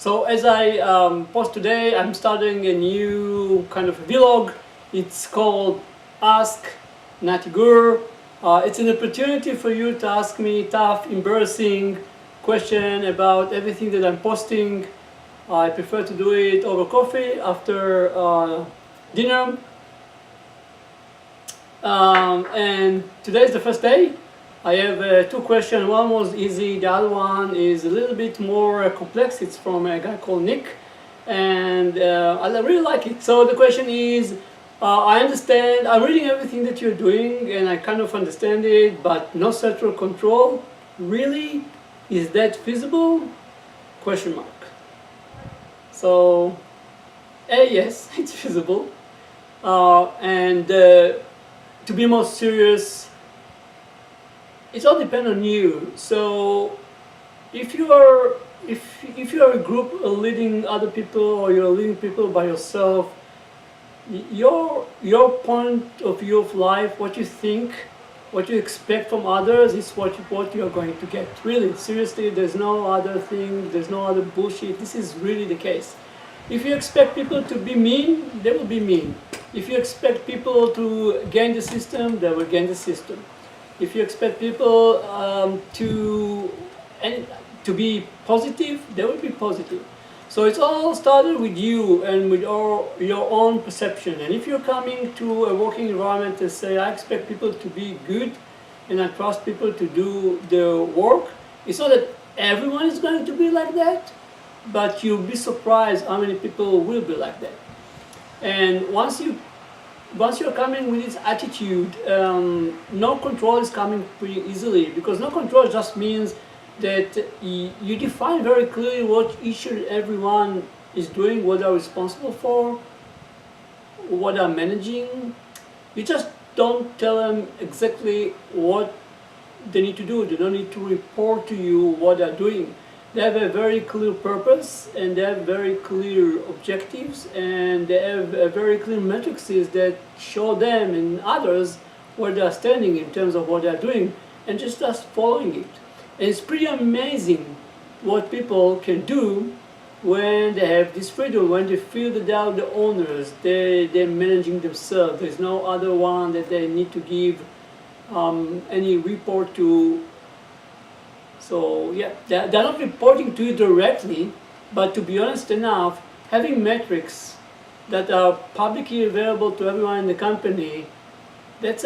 So as I post today, I'm starting a new kind of vlog. It's called AskNatty. It's an opportunity for you to ask me tough, embarrassing question about everything that I'm posting. I prefer to do it over coffee after dinner. And today is the first day. I have two questions. One was easy, the other one is a little bit more complex. It's from a guy called Nick, and I really like it. So the question is, I understand, I'm reading everything that you're doing and I kind of understand it, but no central control, really? Is that feasible? Question mark. So, yes, it's feasible. And to be more serious, it all depends on you. So if you are a group leading other people, or you're leading people by yourself, your point of view of life, what you think, what you expect from others, is what you're going to get. Really, seriously, there's no other thing, there's no other bullshit. This is really the case. If you expect people to be mean, they will be mean. If you expect people to gain the system, they will gain the system. If you expect people to be positive, they will be positive. So it's all started with you and with your own perception. And if you're coming to a working environment and say, I expect people to be good and I trust people to do their work, it's not that everyone is going to be like that, but you'll be surprised how many people will be like that. And once you're coming with this attitude, no control is coming pretty easily, because no control just means that you define very clearly what each and everyone is doing, what they're responsible for, what they're managing. You just don't tell them exactly what they need to do. They don't need to report to you what they're doing. They have a very clear purpose, and they have very clear objectives, and they have very clear matrices that show them and others where they are standing in terms of what they are doing, and just following it. And it's pretty amazing what people can do when they have this freedom, when they feel that they are the owners, they're managing themselves. There's no other one that they need to give any report to. So yeah, they're not reporting to you directly, but to be honest enough, having metrics that are publicly available to everyone in the company, that's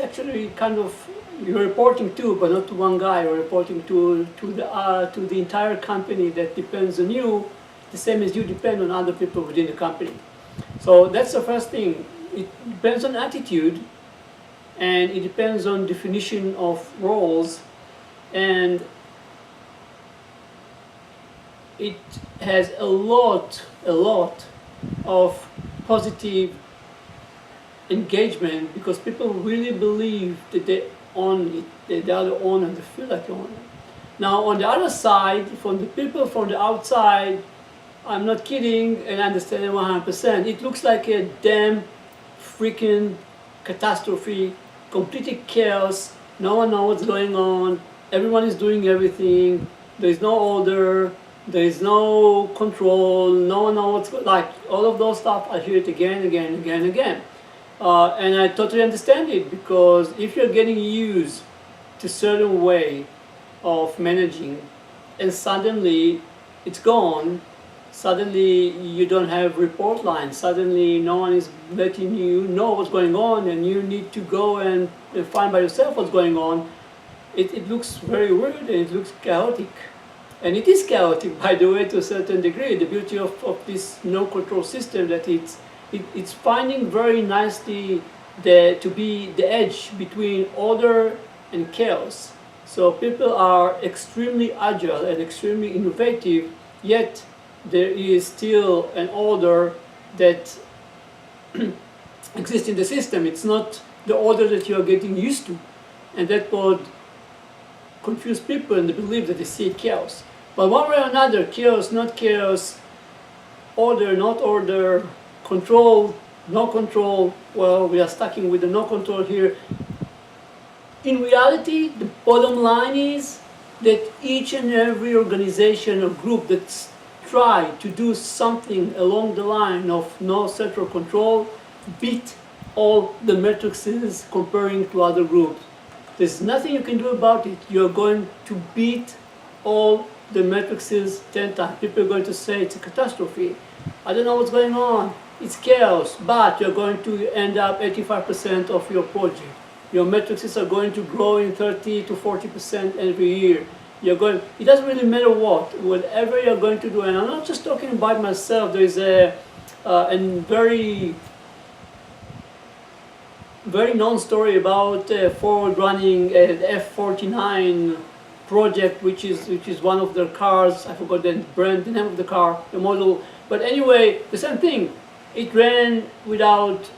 actually kind of, you're reporting to, but not to one guy. You're reporting to the entire company that depends on you, the same as you depend on other people within the company. So that's the first thing. It depends on attitude, and it depends on definition of roles, and it has a lot of positive engagement, because people really believe that they own it, that they are the owner, they feel like the owner. Now on the other side, from the people from the outside, I'm not kidding, and I understand it 100%, it looks like a damn freaking catastrophe, complete chaos, no one knows what's going on, everyone is doing everything, there is no order, there is no control, no one knows what's, like, all of those stuff, I hear it again. And I totally understand it, because if you're getting used to a certain way of managing, and suddenly it's gone, suddenly you don't have report lines, suddenly no one is letting you know what's going on, and you need to go and find by yourself what's going on, it looks very weird, and it looks chaotic. And it is chaotic, by the way, to a certain degree. The beauty of this no-control system, that it's finding very nicely to be the edge between order and chaos. So people are extremely agile and extremely innovative, yet there is still an order that exists in the system. It's not the order that you are getting used to, and that would confuse people and they believe that they see chaos. But one way or another, chaos, not chaos, order, not order, control, no control, well, we are stuck with the no control here. In reality, the bottom line is that each and every organization or group that try to do something along the line of no central control, beat all the matrices comparing to other groups. There's nothing you can do about it. You're going to beat all the matrices 10 times. People are going to say it's a catastrophe. I don't know what's going on. It's chaos, but you're going to end up 85% of your project. Your matrices are going to grow in 30 to 40% every year. It doesn't really matter whatever you're going to do. And I'm not just talking about myself. There is a very known story about Ford running an F-49 project, which is one of their cars. I forgot the brand, the name of the car, the model. But anyway, the same thing. It ran without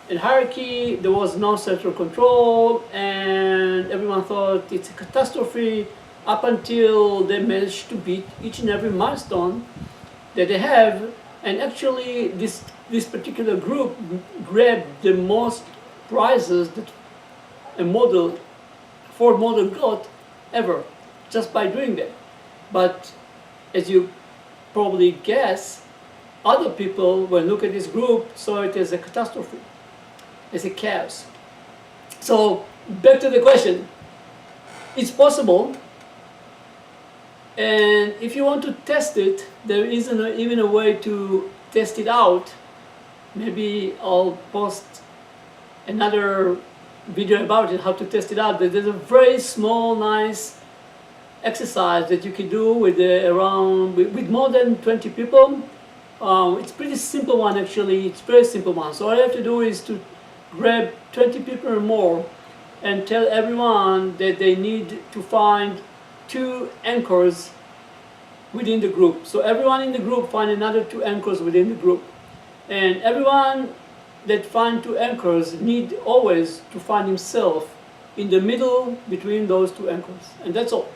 a hierarchy. There was no central control, and everyone thought it's a catastrophe up until they managed to beat each and every milestone that they have. And actually, this particular group grabbed the most prizes that a Ford model got ever, just by doing that. But as you probably guess, other people, when look at this group, saw it as a catastrophe, as a chaos. So back to the question, it's possible, and if you want to test it, there isn't even a way to test it out. Maybe I'll post another video about it, how to test it out. But there's a very small, nice exercise that you can do with with more than 20 people. It's a pretty simple one, actually. It's a very simple one. So all you have to do is to grab 20 people or more and tell everyone that they need to find 2 anchors within the group. So everyone in the group find another 2 anchors within the group. And everyone that find 2 anchors need always to find himself in the middle between those 2 anchors. And that's all.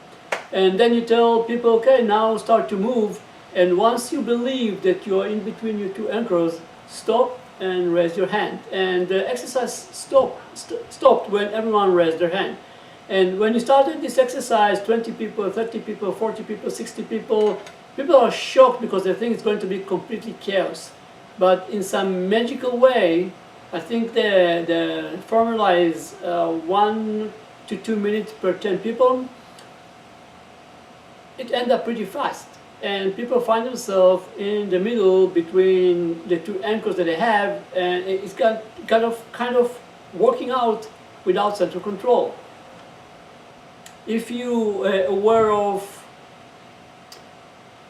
And then you tell people, okay, now start to move. And once you believe that you are in between your 2 anchors, stop and raise your hand. And the exercise stopped when everyone raised their hand. And when you started this exercise, 20 people, 30 people, 40 people, 60 people, people are shocked because they think it's going to be completely chaos. But in some magical way, I think the formula is 1 to 2 minutes per 10 people. It ends up pretty fast. And people find themselves in the middle between the 2 anchors that they have, and it's kind of working out without central control. If you are aware of,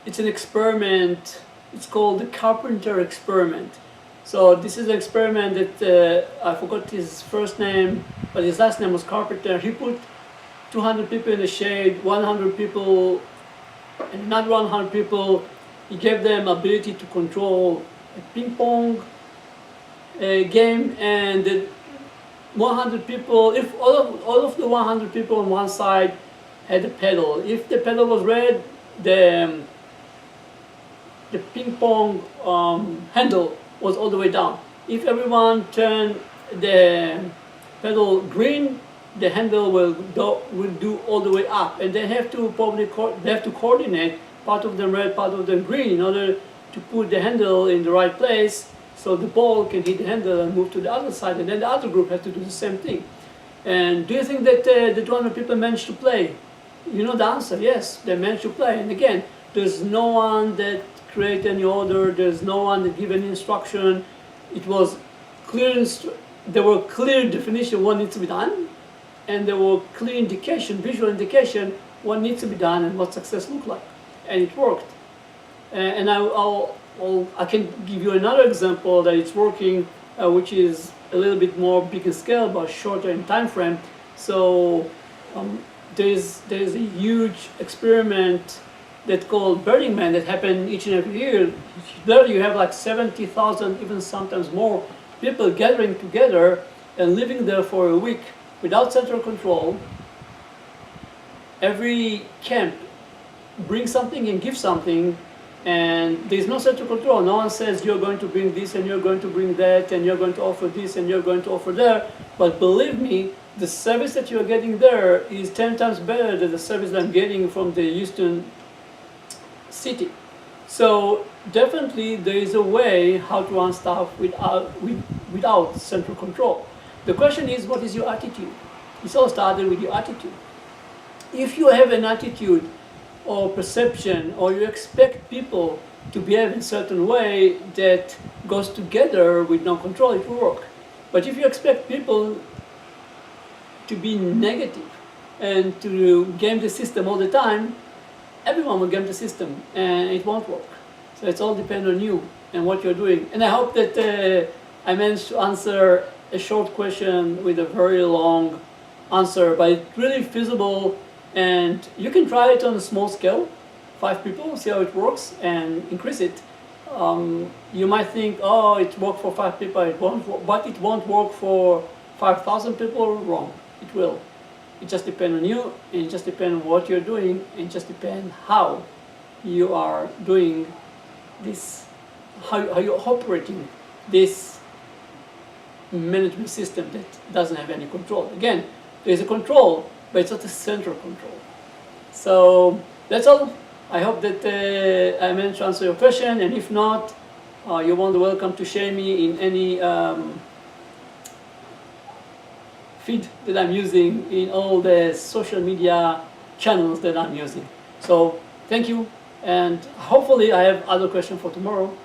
it's an experiment, it's called the Carpenter experiment. So this is an experiment that, I forgot his first name, but his last name was Carpenter. He put 200 people in the shade, 100 people and another 100 people. He gave them ability to control a ping pong game, and the 100 people, if all of the 100 people on one side had a pedal, if the pedal was red, the ping pong handle was all the way down. If everyone turned the pedal green, the handle will do all the way up, and they have to coordinate part of them red, part of them green, in order to put the handle in the right place, so the ball can hit the handle and move to the other side, and then the other group has to do the same thing. And do you think that the 200 people managed to play? You know the answer, yes, they managed to play. And again, there's no one that created any order, there's no one that gave any instruction. It was clear, there were clear definition what needs to be done, and there were clear indication, visual indication, what needs to be done and what success looked like. And it worked. And I can give you another example that it's working, which is a little bit more big in scale, but shorter in time frame. So there's a huge experiment that's called Burning Man that happen each and every year. There you have like 70,000, even sometimes more, people gathering together and living there for a week without central control. Every camp brings something and gives something, and there's no central control. No one says you're going to bring this and you're going to bring that and you're going to offer this and you're going to offer there. But believe me, the service that you're getting there is 10 times better than the service that I'm getting from the Houston city. So definitely there is a way how to run stuff without central control. The question is, what is your attitude? It's all started with your attitude. If you have an attitude or perception, or you expect people to behave in a certain way that goes together with no control, it will work. But if you expect people to be negative and to game the system all the time, everyone will game the system and it won't work. So it's all depends on you and what you're doing. And I hope that I managed to answer a short question with a very long answer, but it's really feasible, and you can try it on a small scale, 5 people, see how it works, and increase it. You might think, oh, it worked for 5 people, it won't work, but it won't work for 5,000 people. Wrong. It will. It just depends on you, and it just depends on what you're doing, and it just depends how you are doing this, how you're operating this management system that doesn't have any control. Again, there's a control, but it's not a central control. So that's all. I hope that I managed to answer your question, and if not, you're more than welcome to share me in any feed that I'm using, in all the social media channels that I'm using. So thank you, and hopefully I have other questions for tomorrow.